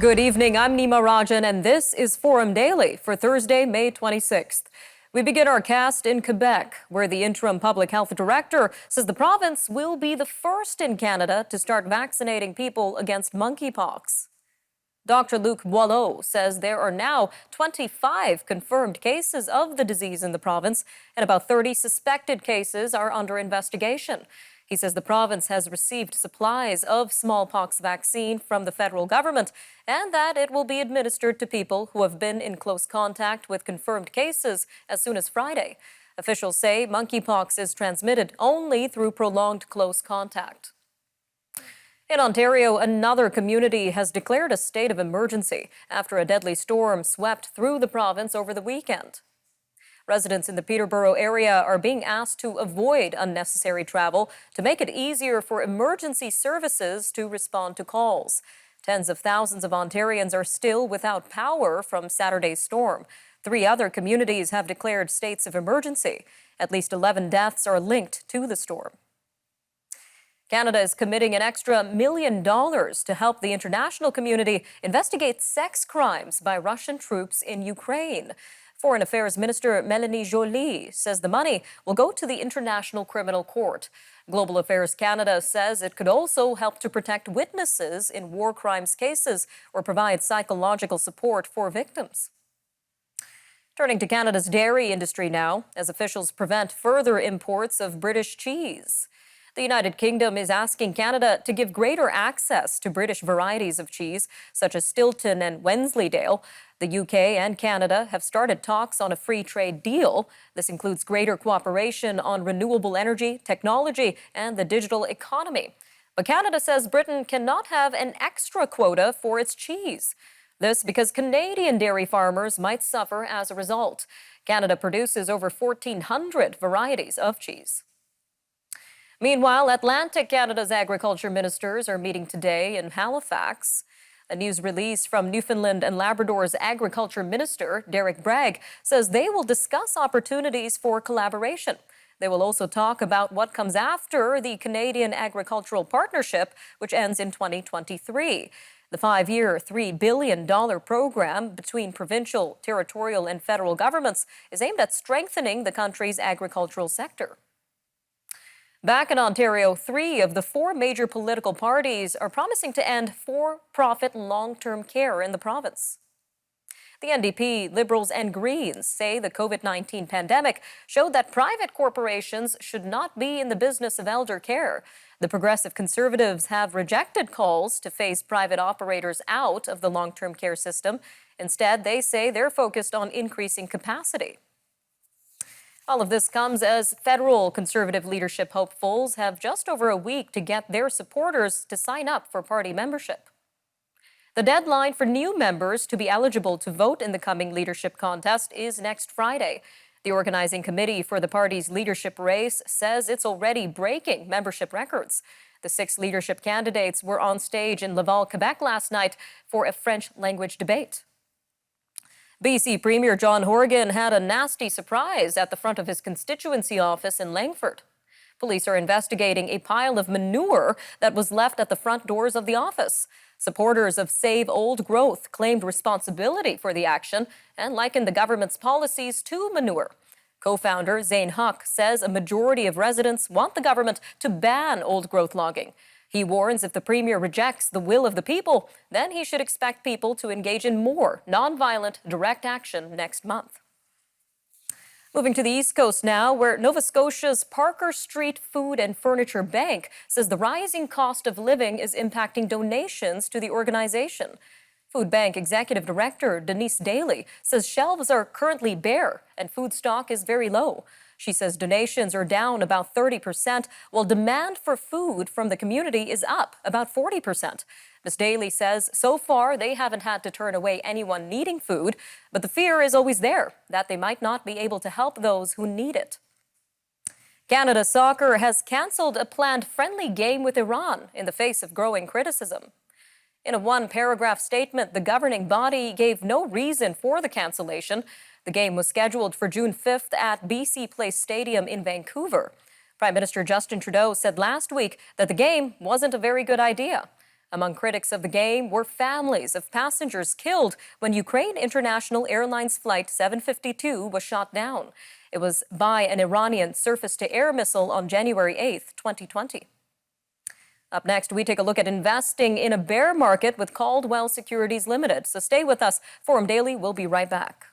Good evening, I'm Nima Rajan, and this is Forum Daily for Thursday, May 26th. We begin our cast in Quebec, where the interim public health director says the province will be the first in Canada to start vaccinating people against monkeypox. Dr. Luc Boileau says there are now 25 confirmed cases of the disease in the province, and about 30 suspected cases are under investigation. He says the province has received supplies of smallpox vaccine from the federal government and that it will be administered to people who have been in close contact with confirmed cases as soon as Friday. Officials say monkeypox is transmitted only through prolonged close contact. In Ontario, another community has declared a state of emergency after a deadly storm swept through the province over the weekend. Residents in the Peterborough area are being asked to avoid unnecessary travel to make it easier for emergency services to respond to calls. Tens of thousands of Ontarians are still without power from Saturday's storm. 3 other communities have declared states of emergency. At least 11 deaths are linked to the storm. Canada is committing an extra $1 million to help the international community investigate sex crimes by Russian troops in Ukraine. Foreign Affairs Minister Mélanie Joly says the money will go to the International Criminal Court. Global Affairs Canada says it could also help to protect witnesses in war crimes cases or provide psychological support for victims. Turning to Canada's dairy industry now, as officials prevent further imports of British cheese. The United Kingdom is asking Canada to give greater access to British varieties of cheese, such as Stilton and Wensleydale. The UK and Canada have started talks on a free trade deal. This includes greater cooperation on renewable energy, technology, and the digital economy. But Canada says Britain cannot have an extra quota for its cheese. This because Canadian dairy farmers might suffer as a result. Canada produces over 1,400 varieties of cheese. Meanwhile, Atlantic Canada's agriculture ministers are meeting today in Halifax. A news release from Newfoundland and Labrador's agriculture minister, Derek Bragg, says they will discuss opportunities for collaboration. They will also talk about what comes after the Canadian Agricultural Partnership, which ends in 2023. The 5-year, $3 billion program between provincial, territorial, and federal governments is aimed at strengthening the country's agricultural sector. Back in Ontario, 3 of the 4 major political parties are promising to end for-profit long-term care in the province. The NDP, Liberals, and Greens say the COVID-19 pandemic showed that private corporations should not be in the business of elder care. The Progressive Conservatives have rejected calls to phase private operators out of the long-term care system. Instead, they say they're focused on increasing capacity. All of this comes as federal Conservative leadership hopefuls have just over a week to get their supporters to sign up for party membership. The deadline for new members to be eligible to vote in the coming leadership contest is next Friday. The organizing committee for the party's leadership race says it's already breaking membership records. The 6 leadership candidates were on stage in Laval, Quebec last night for a French language debate. BC Premier John Horgan had a nasty surprise at the front of his constituency office in Langford. Police are investigating a pile of manure that was left at the front doors of the office. Supporters of Save Old Growth claimed responsibility for the action and likened the government's policies to manure. Co-founder Zane Huck says a majority of residents want the government to ban old growth logging. He warns if the premier rejects the will of the people, then he should expect people to engage in more nonviolent direct action next month. Moving to the East Coast now, where Nova Scotia's Parker Street Food and Furniture Bank says the rising cost of living is impacting donations to the organization. Food Bank Executive Director Denise Daly says shelves are currently bare and food stock is very low. She says donations are down about 30%, while demand for food from the community is up about 40%. Ms. Daly says so far they haven't had to turn away anyone needing food, but the fear is always there that they might not be able to help those who need it. Canada Soccer has canceled a planned friendly game with Iran in the face of growing criticism. In a 1-paragraph statement, the governing body gave no reason for the cancellation. The game was scheduled for June 5th at BC Place Stadium in Vancouver. Prime Minister Justin Trudeau said last week that the game wasn't a very good idea. Among critics of the game were families of passengers killed when Ukraine International Airlines Flight 752 was shot down. It was by an Iranian surface-to-air missile on January 8, 2020. Up next, we take a look at investing in a bear market with Caldwell Securities Limited. So stay with us. Forum Daily will be right back.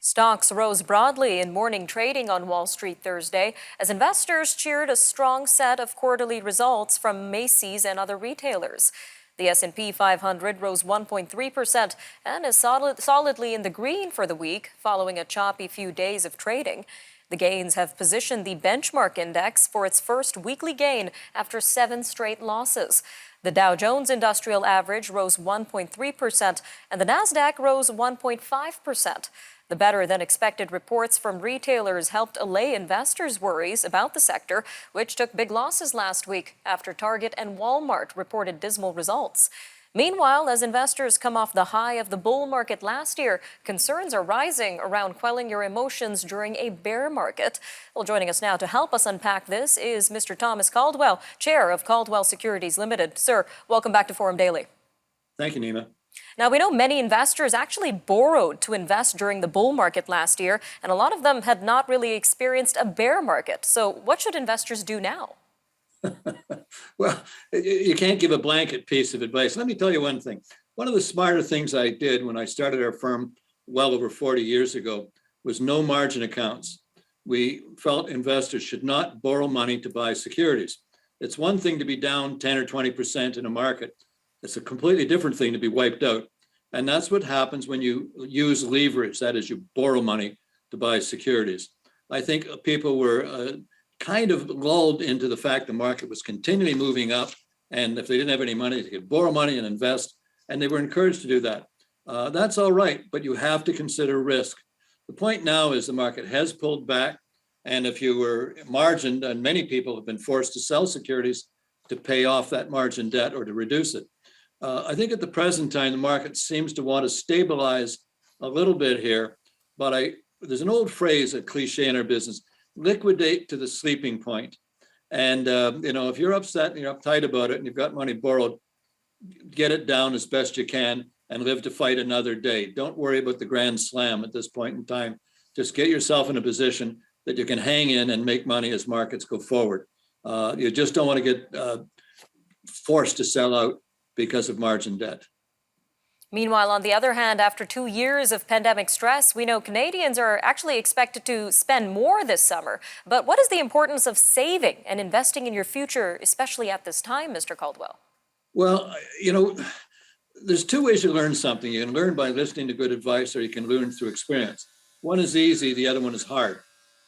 Stocks rose broadly in morning trading on Wall Street Thursday as investors cheered a strong set of quarterly results from Macy's and other retailers. The S&P 500 rose 1.3% and is solidly in the green for the week following a choppy few days of trading. The gains have positioned the benchmark index for its first weekly gain after 7 straight losses. The Dow Jones Industrial Average rose 1.3% and the Nasdaq rose 1.5%. The better-than-expected reports from retailers helped allay investors' worries about the sector, which took big losses last week after Target and Walmart reported dismal results. Meanwhile, as investors come off the high of the bull market last year, concerns are rising around quelling your emotions during a bear market. Well, joining us now to help us unpack this is Mr. Thomas Caldwell, chair of Caldwell Securities Limited. Sir, welcome back to Forum Daily. Thank you, Nima. Now, we know many investors actually borrowed to invest during the bull market last year, and a lot of them had not really experienced a bear market. So what should investors do now? Well, you can't give a blanket piece of advice. Let me tell you one thing. One of the smarter things I did when I started our firm well over 40 years ago was no margin accounts. We felt investors should not borrow money to buy securities. It's one thing to be down 10 or 20% in a market. It's a completely different thing to be wiped out. And that's what happens when you use leverage. That is, you borrow money to buy securities. I think people were kind of lulled into the fact the market was continually moving up. And if they didn't have any money, they could borrow money and invest. And they were encouraged to do that. That's all right, but you have to consider risk. The point now is the market has pulled back. And if you were margined, and many people have been forced to sell securities to pay off that margin debt or to reduce it. I think at the present time, the market seems to want to stabilize a little bit here, but there's an old phrase, a cliche in our business, liquidate to the sleeping point. And, if you're upset and you're uptight about it and you've got money borrowed, get it down as best you can and live to fight another day. Don't worry about the grand slam at this point in time. Just get yourself in a position that you can hang in and make money as markets go forward. You just don't want to get forced to sell out because of margin debt. Meanwhile, on the other hand, after 2 years of pandemic stress, we know Canadians are actually expected to spend more this summer. But what is the importance of saving and investing in your future, especially at this time, Mr. Caldwell? Well, there's 2 ways to learn something. You can learn by listening to good advice, or you can learn through experience. One is easy, the other one is hard.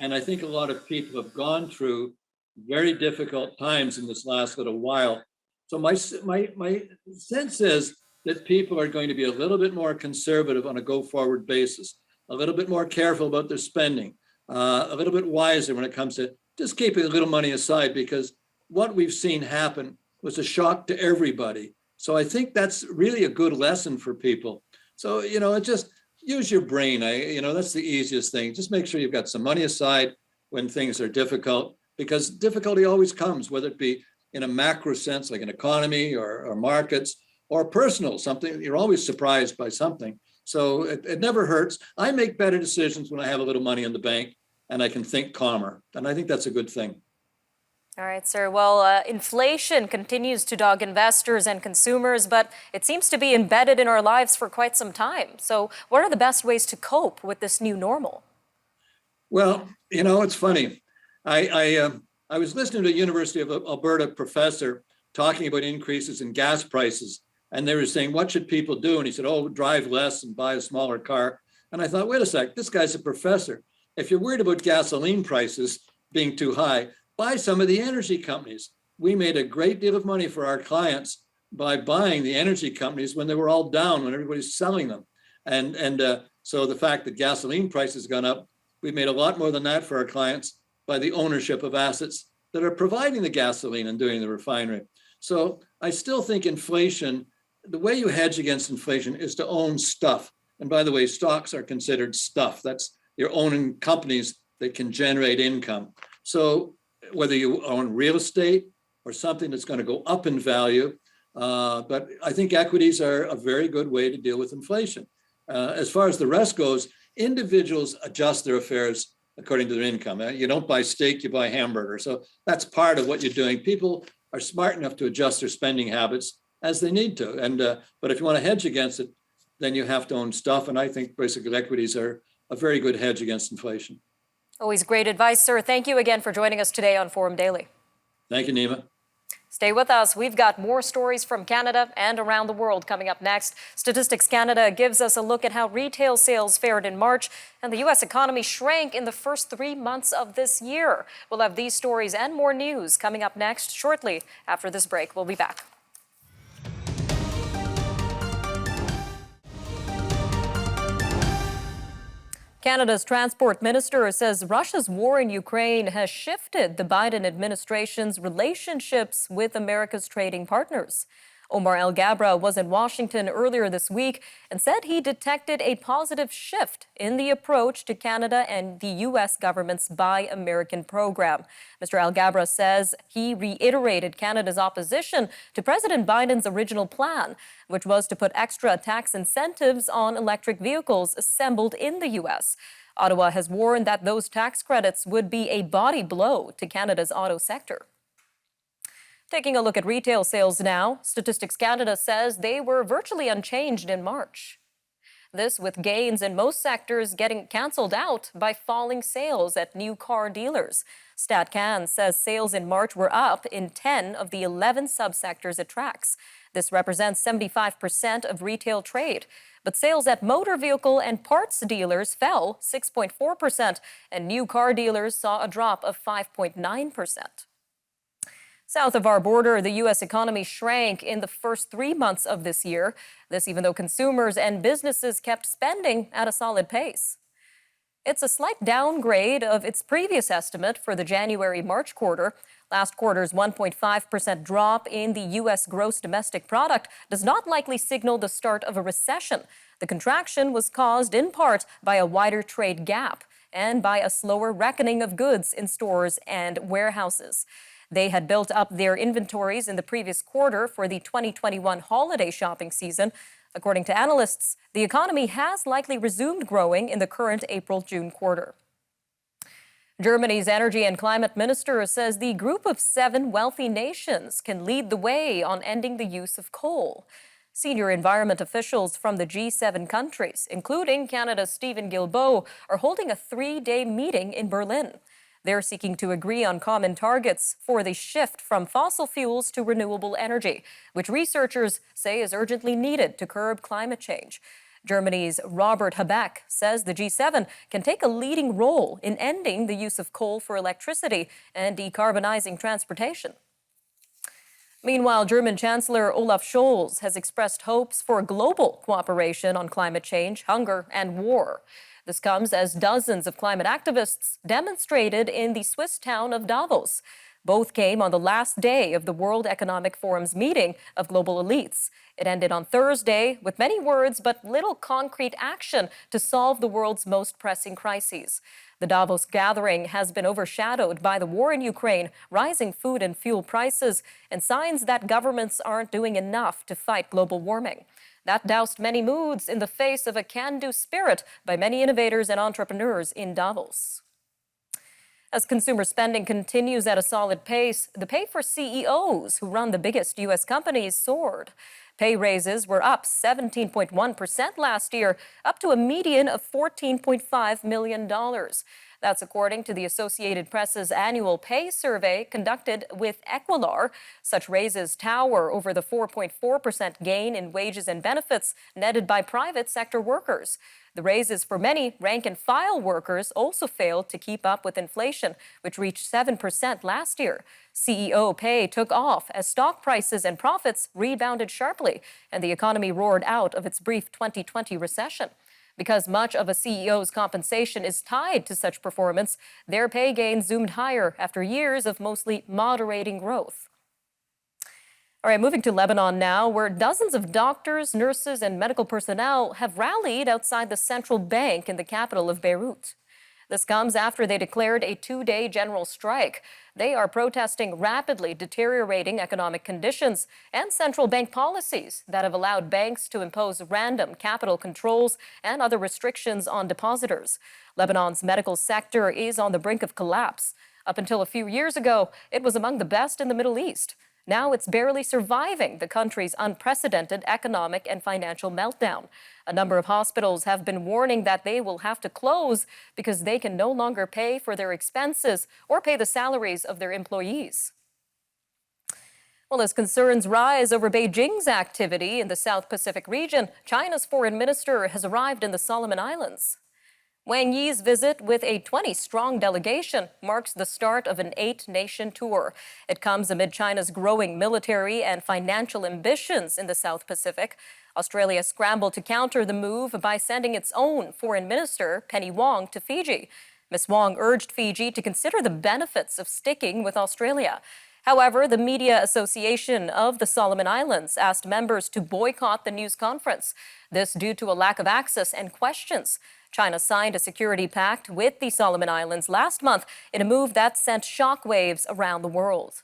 And I think a lot of people have gone through very difficult times in this last little while. So my sense is that people are going to be a little bit more conservative on a go-forward basis, a little bit more careful about their spending, a little bit wiser when it comes to just keeping a little money aside, because what we've seen happen was a shock to everybody. So I think that's really a good lesson for people. So, just use your brain. That's the easiest thing. Just make sure you've got some money aside when things are difficult, because difficulty always comes, whether it be in a macro sense, like an economy or markets, or personal, something. You're always surprised by something. So it never hurts. I make better decisions when I have a little money in the bank and I can think calmer. And I think that's a good thing. All right, sir. Well, inflation continues to dog investors and consumers, but it seems to be embedded in our lives for quite some time. So what are the best ways to cope with this new normal? Well, it's funny. I was listening to a University of Alberta professor talking about increases in gas prices. And they were saying, what should people do? And he said, drive less and buy a smaller car. And I thought, wait a sec, this guy's a professor. If you're worried about gasoline prices being too high, buy some of the energy companies. We made a great deal of money for our clients by buying the energy companies when they were all down, when everybody's selling them. And so the fact that gasoline prices have gone up, we've made a lot more than that for our clients by the ownership of assets that are providing the gasoline and doing the refinery. So I still think inflation, the way you hedge against inflation is to own stuff. And by the way, stocks are considered stuff. That's you're owning companies that can generate income. So whether you own real estate or something that's going to go up in value, but I think equities are a very good way to deal with inflation. As far as the rest goes, individuals adjust their affairs according to their income. You don't buy steak, you buy hamburger. So that's part of what you're doing. People are smart enough to adjust their spending habits as they need to. And but if you want to hedge against it, then you have to own stuff. And I think basically equities are a very good hedge against inflation. Always great advice, sir. Thank you again for joining us today on Forum Daily. Thank you, Nima. Stay with us. We've got more stories from Canada and around the world coming up next. Statistics Canada gives us a look at how retail sales fared in March, and the U.S. economy shrank in the first 3 months of this year. We'll have these stories and more news coming up next shortly after this break. We'll be back. Canada's transport minister says Russia's war in Ukraine has shifted the Biden administration's relationships with America's trading partners. Omar El-Gabra was in Washington earlier this week and said he detected a positive shift in the approach to Canada and the U.S. government's Buy American program. Mr. El-Gabra says he reiterated Canada's opposition to President Biden's original plan, which was to put extra tax incentives on electric vehicles assembled in the U.S. Ottawa has warned that those tax credits would be a body blow to Canada's auto sector. Taking a look at retail sales now, Statistics Canada says they were virtually unchanged in March. This with gains in most sectors getting canceled out by falling sales at new car dealers. StatCan says sales in March were up in 10 of the 11 subsectors it tracks. This represents 75% of retail trade. But sales at motor vehicle and parts dealers fell 6.4%, and new car dealers saw a drop of 5.9%. South of our border, the U.S. economy shrank in the first 3 months of this year. This even though consumers and businesses kept spending at a solid pace. It's a slight downgrade of its previous estimate for the January-March quarter. Last quarter's 1.5% drop in the U.S. gross domestic product does not likely signal the start of a recession. The contraction was caused in part by a wider trade gap and by a slower reckoning of goods in stores and warehouses. They had built up their inventories in the previous quarter for the 2021 holiday shopping season. According to analysts, the economy has likely resumed growing in the current April-June quarter. Germany's energy and climate minister says the group of 7 wealthy nations can lead the way on ending the use of coal. Senior environment officials from the G7 countries, including Canada's Stephen Guilbeault, are holding a 3-day meeting in Berlin. They're seeking to agree on common targets for the shift from fossil fuels to renewable energy, which researchers say is urgently needed to curb climate change. Germany's Robert Habeck says the G7 can take a leading role in ending the use of coal for electricity and decarbonizing transportation. Meanwhile, German Chancellor Olaf Scholz has expressed hopes for global cooperation on climate change, hunger, and war. This comes as dozens of climate activists demonstrated in the Swiss town of Davos. Both came on the last day of the World Economic Forum's meeting of global elites. It ended on Thursday with many words but little concrete action to solve the world's most pressing crises. The Davos gathering has been overshadowed by the war in Ukraine, rising food and fuel prices, and signs that governments aren't doing enough to fight global warming. That doused many moods in the face of a can-do spirit by many innovators and entrepreneurs in Davos. As consumer spending continues at a solid pace, the pay for CEOs who run the biggest U.S. companies soared. Pay raises were up 17.1% last year, up to a median of $14.5 million. That's according to the Associated Press's annual pay survey conducted with Equilar. Such raises tower over the 4.4% gain in wages and benefits netted by private sector workers. The raises for many rank-and-file workers also failed to keep up with inflation, which reached 7% last year. CEO pay took off as stock prices and profits rebounded sharply, and the economy roared out of its brief 2020 recession. Because much of a CEO's compensation is tied to such performance, their pay gains zoomed higher after years of mostly moderating growth. All right, moving to Lebanon now, where dozens of doctors, nurses, and medical personnel have rallied outside the central bank in the capital of Beirut. This comes after they declared a two-day general strike. They are protesting rapidly deteriorating economic conditions and central bank policies that have allowed banks to impose random capital controls and other restrictions on depositors. Lebanon's medical sector is on the brink of collapse. Up until a few years ago, it was among the best in the Middle East. Now it's barely surviving the country's unprecedented economic and financial meltdown. A number of hospitals have been warning that they will have to close because they can no longer pay for their expenses or pay the salaries of their employees. Well, as concerns rise over Beijing's activity in the South Pacific region, China's foreign minister has arrived in the Solomon Islands. Wang Yi's visit with a 20-strong delegation marks the start of an 8-nation tour. It comes amid China's growing military and financial ambitions in the South Pacific. Australia scrambled to counter the move by sending its own foreign minister, Penny Wong, to Fiji. Ms. Wong urged Fiji to consider the benefits of sticking with Australia. However, the Media Association of the Solomon Islands asked members to boycott the news conference. This due to a lack of access and questions. China signed a security pact with the Solomon Islands last month in a move that sent shockwaves around the world.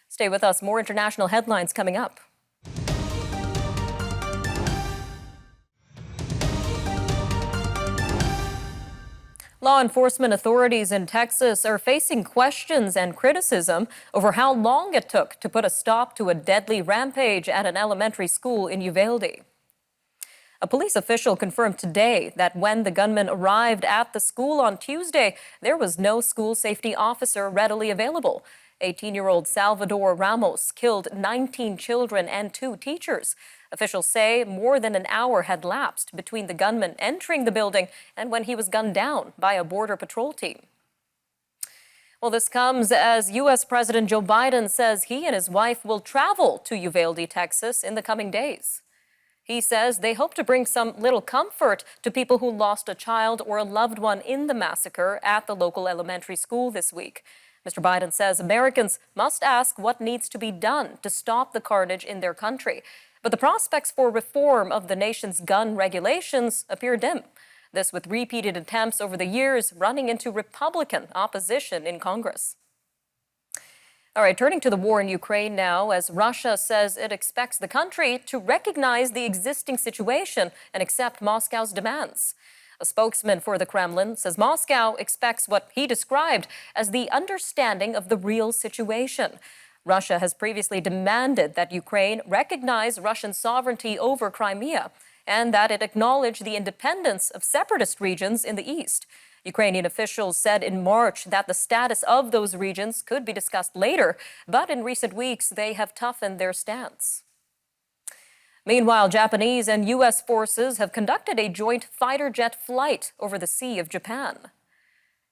Stay with us. More international headlines coming up. Law enforcement authorities in Texas are facing questions and criticism over how long it took to put a stop to a deadly rampage at an elementary school in Uvalde. A police official confirmed today that when the gunman arrived at the school on Tuesday, there was no school safety officer readily available. 18-year-old Salvador Ramos killed 19 children and 2 teachers. Officials say more than an hour had lapsed between the gunman entering the building and when he was gunned down by a Border Patrol team. Well, this comes as U.S. President Joe Biden says he and his wife will travel to Uvalde, Texas in the coming days. He says they hope to bring some little comfort to people who lost a child or a loved one in the massacre at the local elementary school this week. Mr. Biden says Americans must ask what needs to be done to stop the carnage in their country. But the prospects for reform of the nation's gun regulations appear dim. This with repeated attempts over the years running into Republican opposition in Congress. All right, turning to the war in Ukraine now, as Russia says it expects the country to recognize the existing situation and accept Moscow's demands. A spokesman for the Kremlin says Moscow expects what he described as the understanding of the real situation. Russia has previously demanded that Ukraine recognize Russian sovereignty over Crimea and that it acknowledge the independence of separatist regions in the east. Ukrainian officials said in March that the status of those regions could be discussed later, but in recent weeks they have toughened their stance. Meanwhile, Japanese and U.S. forces have conducted a joint fighter jet flight over the Sea of Japan.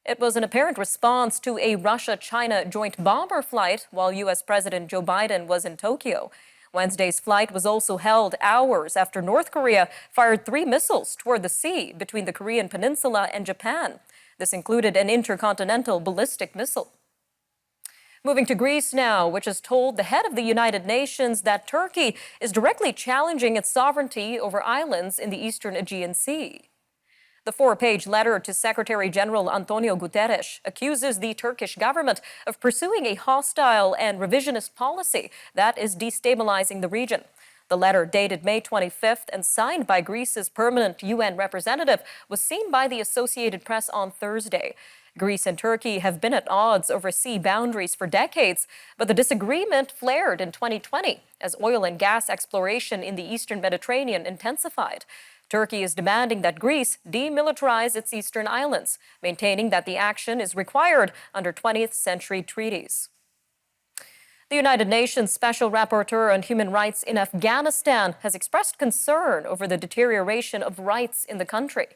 It was an apparent response to a Russia-China joint bomber flight while U.S. President Joe Biden was in Tokyo. Wednesday's flight was also held hours after North Korea fired 3 missiles toward the sea between the Korean Peninsula and Japan. This included an intercontinental ballistic missile. Moving to Greece now, which has told the head of the United Nations that Turkey is directly challenging its sovereignty over islands in the eastern Aegean Sea. The 4-page letter to Secretary General Antonio Guterres accuses the Turkish government of pursuing a hostile and revisionist policy that is destabilizing the region. The letter, dated May 25th and signed by Greece's permanent UN representative, was seen by the Associated Press on Thursday. Greece and Turkey have been at odds over sea boundaries for decades, but the disagreement flared in 2020 as oil and gas exploration in the eastern Mediterranean intensified. Turkey is demanding that Greece demilitarize its eastern islands, maintaining that the action is required under 20th century treaties. The United Nations Special Rapporteur on Human Rights in Afghanistan has expressed concern over the deterioration of rights in the country.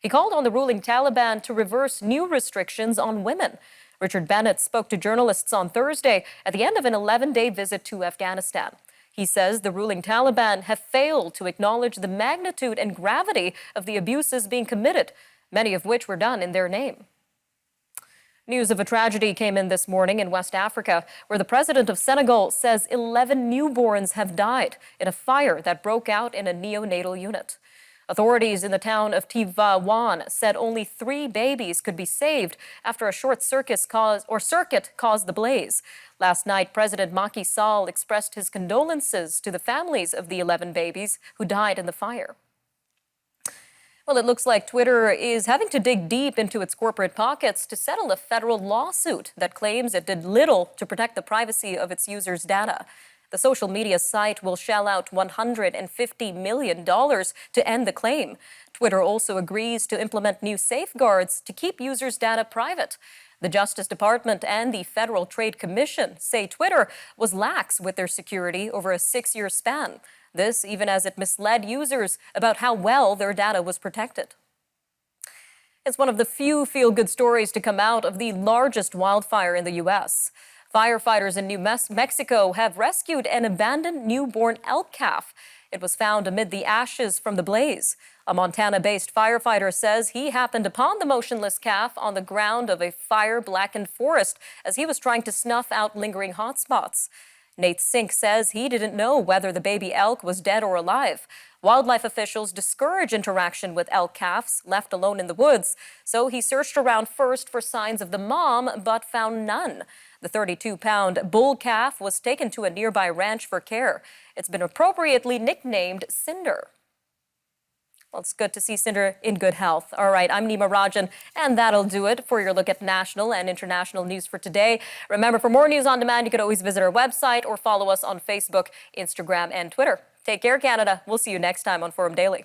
He called on the ruling Taliban to reverse new restrictions on women. Richard Bennett spoke to journalists on Thursday at the end of an 11-day visit to Afghanistan. He says the ruling Taliban have failed to acknowledge the magnitude and gravity of the abuses being committed, many of which were done in their name. News of a tragedy came in this morning in West Africa, where the president of Senegal says 11 newborns have died in a fire that broke out in a neonatal unit. Authorities in the town of Tivaouane said only 3 babies could be saved after a short circuit caused the blaze. Last night, President Macky Sall expressed his condolences to the families of the 11 babies who died in the fire. Well, it looks like Twitter is having to dig deep into its corporate pockets to settle a federal lawsuit that claims it did little to protect the privacy of its users' data. The social media site will shell out $150 million to end the claim. Twitter also agrees to implement new safeguards to keep users' data private. The Justice Department and the Federal Trade Commission say Twitter was lax with their security over a 6-year span. This even as it misled users about how well their data was protected. It's one of the few feel-good stories to come out of the largest wildfire in the U.S. Firefighters in New Mexico have rescued an abandoned newborn elk calf. It was found amid the ashes from the blaze. A Montana-based firefighter says he happened upon the motionless calf on the ground of a fire-blackened forest as he was trying to snuff out lingering hotspots. Nate Sink says he didn't know whether the baby elk was dead or alive. Wildlife officials discourage interaction with elk calves left alone in the woods, so he searched around first for signs of the mom, but found none. The 32-pound bull calf was taken to a nearby ranch for care. It's been appropriately nicknamed Cinder. Well, it's good to see Cinder in good health. All right, I'm Nima Rajan, and that'll do it for your look at national and international news for today. Remember, for more news on demand, you can always visit our website or follow us on Facebook, Instagram, and Twitter. Take care, Canada. We'll see you next time on Forum Daily.